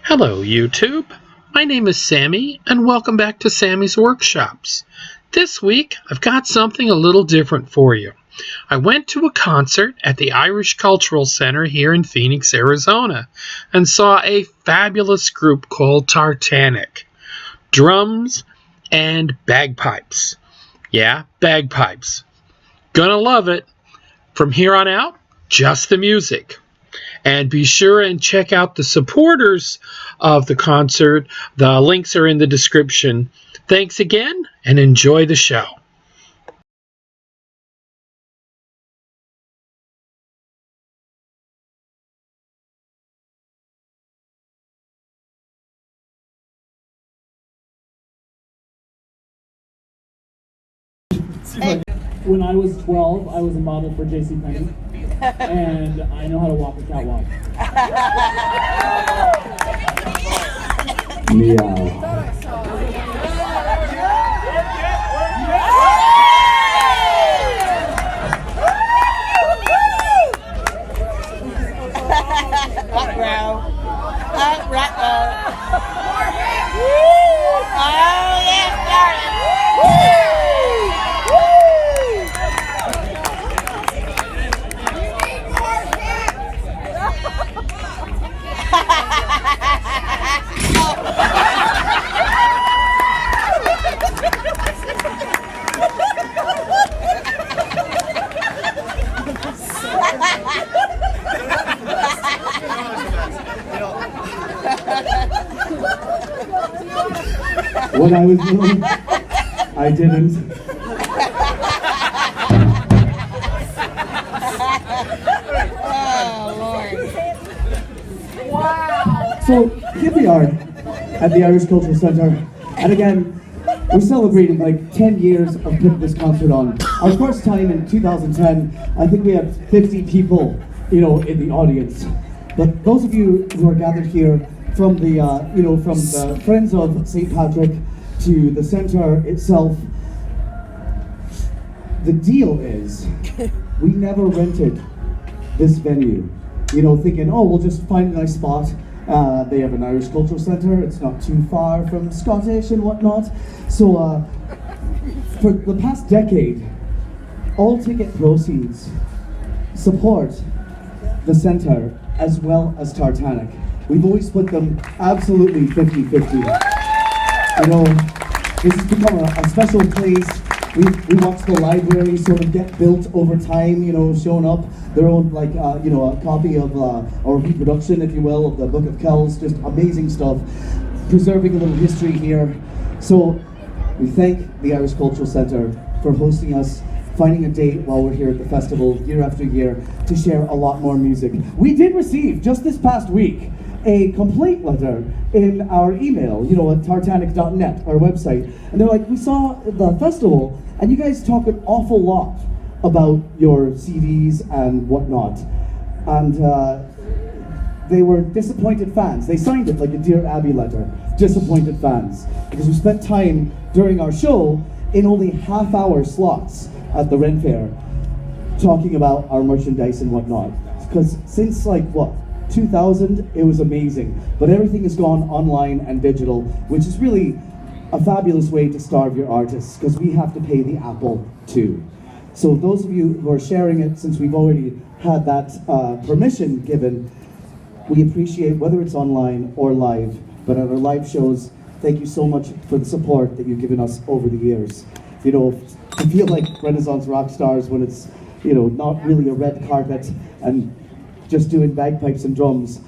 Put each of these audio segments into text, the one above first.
Hello, YouTube. My name is Sammy, and welcome back to Sammy's Workshops. This week, I've got something a little different for you. I went to a concert at the Irish Cultural Center here in Phoenix, Arizona, and saw a fabulous group called Tartanic. Drums and bagpipes. Yeah, bagpipes. Gonna love it. From here on out, just the music. And be sure and check out the supporters of the concert. The links are in the description. Thanks again, and enjoy the show. When I was 12, I was a model for JCPenney, and I know how to walk a catwalk. Meow. When I was young, I didn't. Oh, Lord. Wow. So here we are at the Irish Cultural Center, and again, we're celebrating like 10 years of putting this concert on. Our first time in 2010, I think we had 50 people, in the audience. But those of you who are gathered here from the, from the Friends of St. Patrick to the center itself, the deal is we never rented this venue. Thinking, oh, we'll just find a nice spot. They have an Irish Cultural Centre, it's not too far from Scottish and whatnot. So for the past decade, all ticket proceeds support the centre as well as Tartanic. We've always split them absolutely 50-50. This has become a special place. We watched the library sort of get built over time, showing up. Their own, a copy of, or reproduction, if you will, of the Book of Kells. Just amazing stuff. Preserving a little history here. So we thank the Irish Cultural Centre for hosting us, finding a date while we're here at the festival year after year to share a lot more music. We did receive, just this past week, a complaint letter in our email, at tartanic.net, our website. And they're like, we saw the festival, and you guys talk an awful lot about your CDs and whatnot. And they were disappointed fans. They signed it like a Dear Abby letter, disappointed fans. Because we spent time during our show in only half-hour slots at the Ren Fair talking about our merchandise and whatnot. Because since 2000, it was amazing. But everything has gone online and digital, which is really a fabulous way to starve your artists, because we have to pay the Apple too. So those of you who are sharing it, since we've already had that permission given, we appreciate whether it's online or live. But at our live shows, thank you so much for the support that you've given us over the years. To feel like Renaissance rock stars when it's, not really a red carpet and just doing bagpipes and drums,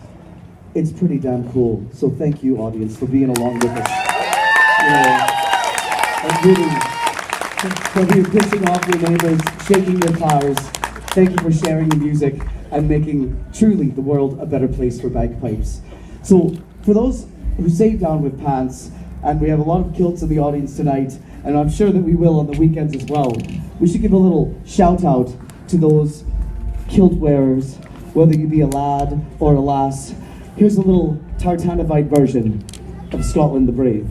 it's pretty damn cool. So thank you, audience, for being along with us. And really, whether you're pissing off your neighbors, shaking your cars, thank you for sharing the music and making truly the world a better place for bagpipes. So for those who say down with pants, and we have a lot of kilts in the audience tonight, and I'm sure that we will on the weekends as well, we should give a little shout out to those kilt wearers, whether you be a lad or a lass. Here's a little Tartanivite version of Scotland the Brave.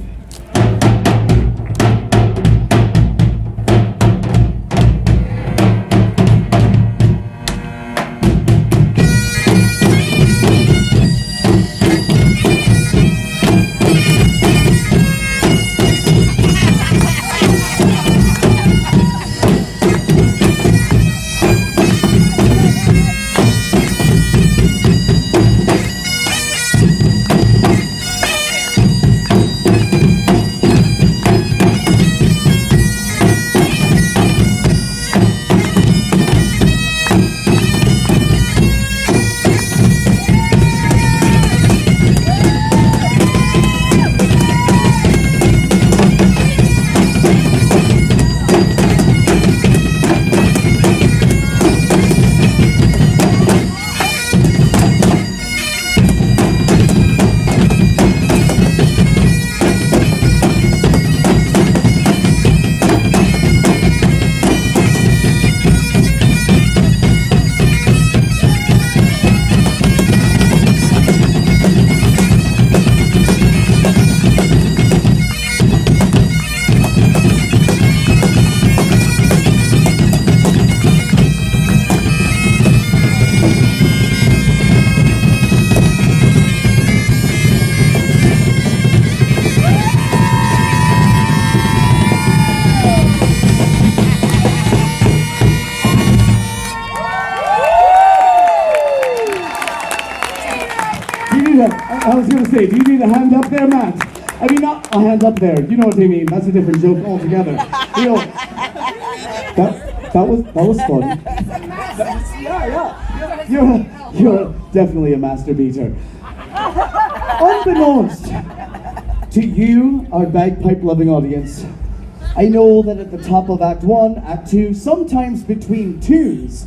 Yeah, I was going to say, do you need a hand up there, Matt? I mean, not a hand up there. You know what I mean? That's a different joke altogether. You know, that was fun. Yeah. You're definitely a master beater. Unbeknownst to you, our bagpipe-loving audience, I know that at the top of Act 1, Act 2, sometimes between tunes,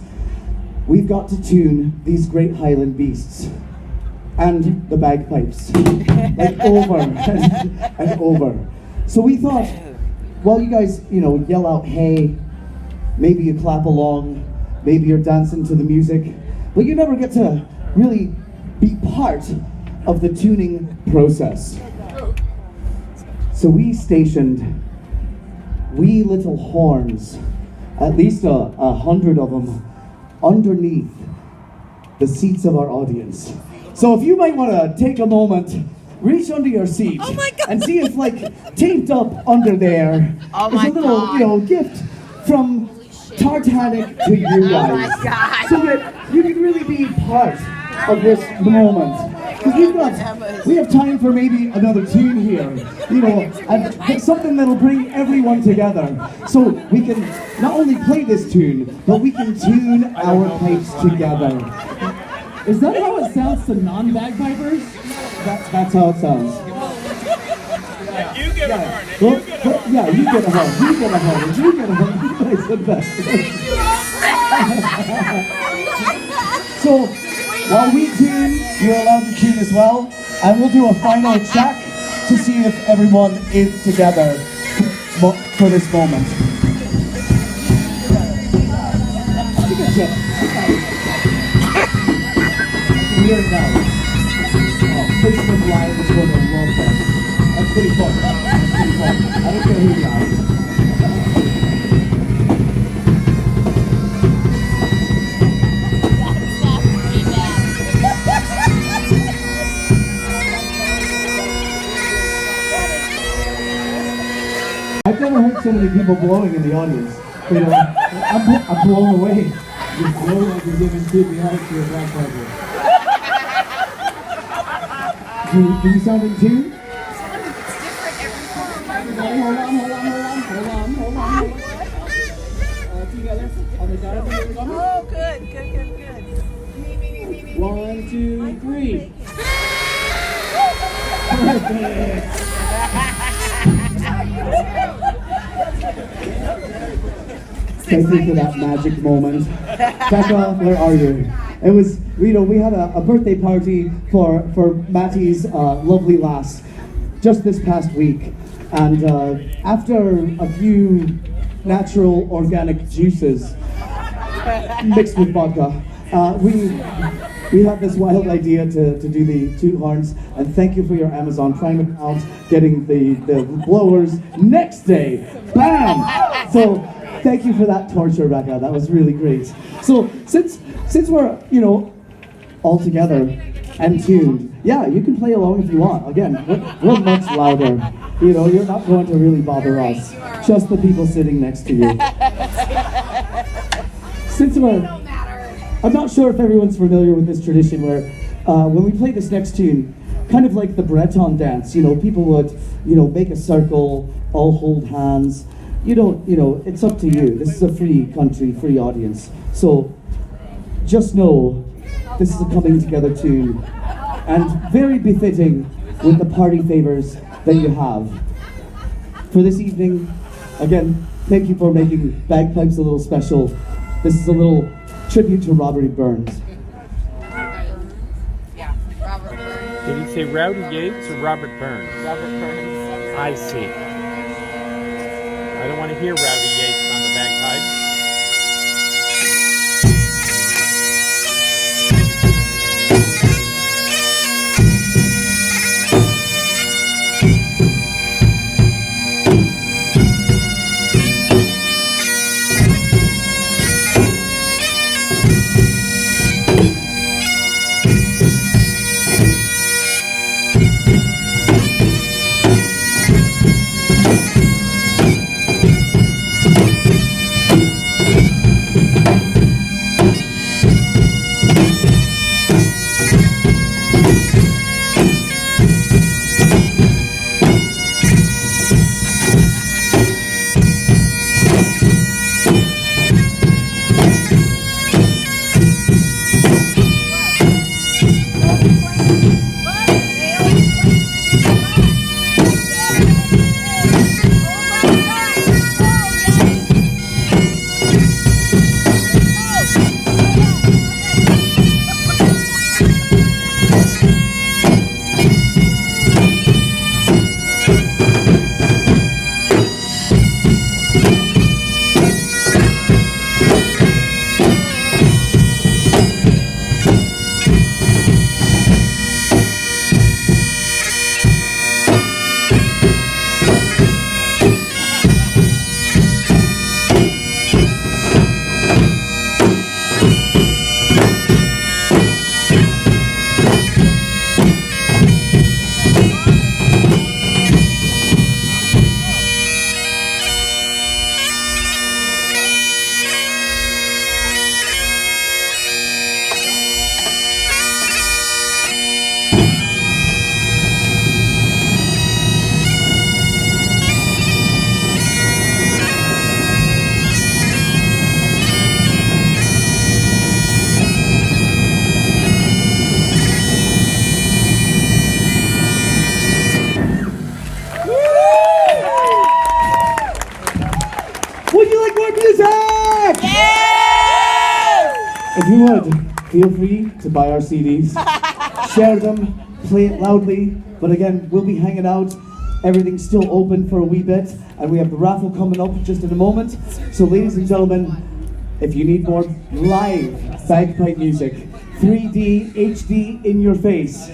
we've got to tune these great Highland beasts and the bagpipes, like over and over. So we thought, while you guys, yell out, hey, maybe you clap along, maybe you're dancing to the music, but you never get to really be part of the tuning process. So we stationed wee little horns, at least 100 of them, underneath the seats of our audience. So if you might want to take a moment, reach under your seat and see if, taped up under there is a little, gift from Tartanic to you guys, so that you can really be part of this moment. Because we have time for maybe another tune here, and something that'll bring everyone together. So we can not only play this tune, but we can tune our pipes together. Is that how it sounds to non-bagpipers? That's how it sounds. You get a horn. Yeah, you get a horn. You get a horn. You get a horn. You guys are the best. So, while we tune, you're allowed to tune as well, and we'll do a final check to see if everyone is together for this moment. Take a check. Hear it now. Oh, Facebook Live is going to love that. That's pretty fun. That's pretty fun. I don't care who you are. I've never heard so many people blowing in the audience. I'm blown away. You blow like you're giving CPR to a bagpiper. Do you sound in tune? Hold on. Together. On the diaphragm. Oh, good. 1, 2, 3. Thank you for that magic moment. Becca, where are you? It was, we had a birthday party for Matty's lovely lass just this past week. And after a few natural organic juices mixed with vodka, we had this wild idea to do the two horns. And thank you for your Amazon Prime account, getting the blowers next day. Bam! So thank you for that torture, Becca. That was really great. So since we're all together and tuned, yeah, you can play along if you want. Again, we're much louder. You're not going to really bother us. Just the people sitting next to you. I'm not sure if everyone's familiar with this tradition where when we play this next tune, kind of like the Breton dance, people would, make a circle, all hold hands. It's up to you. This is a free country, free audience. So just know this is a coming together tune and very befitting with the party favors that you have. For this evening, again, thank you for making bagpipes a little special. This is a little tribute to Robert Burns. Yeah, Robert Burns. Did he say Rowdy Yates or Robert Burns? Robert Burns. I see. I don't want to hear Rowdy Yates on the bagpipe. you would, feel free to buy our CDs, share them, play it loudly. But again, we'll be hanging out. Everything's still open for a wee bit, and we have the raffle coming up just in a moment. So ladies and gentlemen, if you need more live bagpipe music, 3D, HD in your face,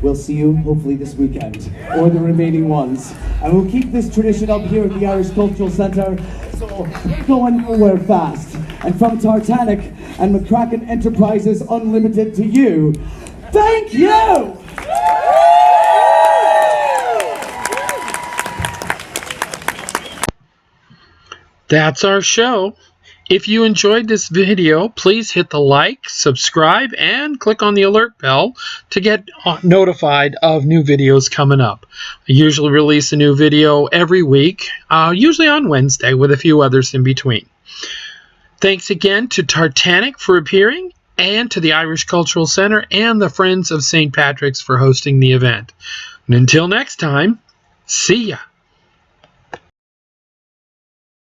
we'll see you hopefully this weekend, or the remaining ones. And we'll keep this tradition up here at the Irish Cultural Centre, so going nowhere fast. And from Tartanic and McCracken Enterprises Unlimited to you, thank you! That's our show. If you enjoyed this video, please hit the like, subscribe, and click on the alert bell to get notified of new videos coming up. I usually release a new video every week, usually on Wednesday, with a few others in between. Thanks again to Tartanic for appearing, and to the Irish Cultural Centre and the Friends of St. Patrick's for hosting the event. And until next time, see ya!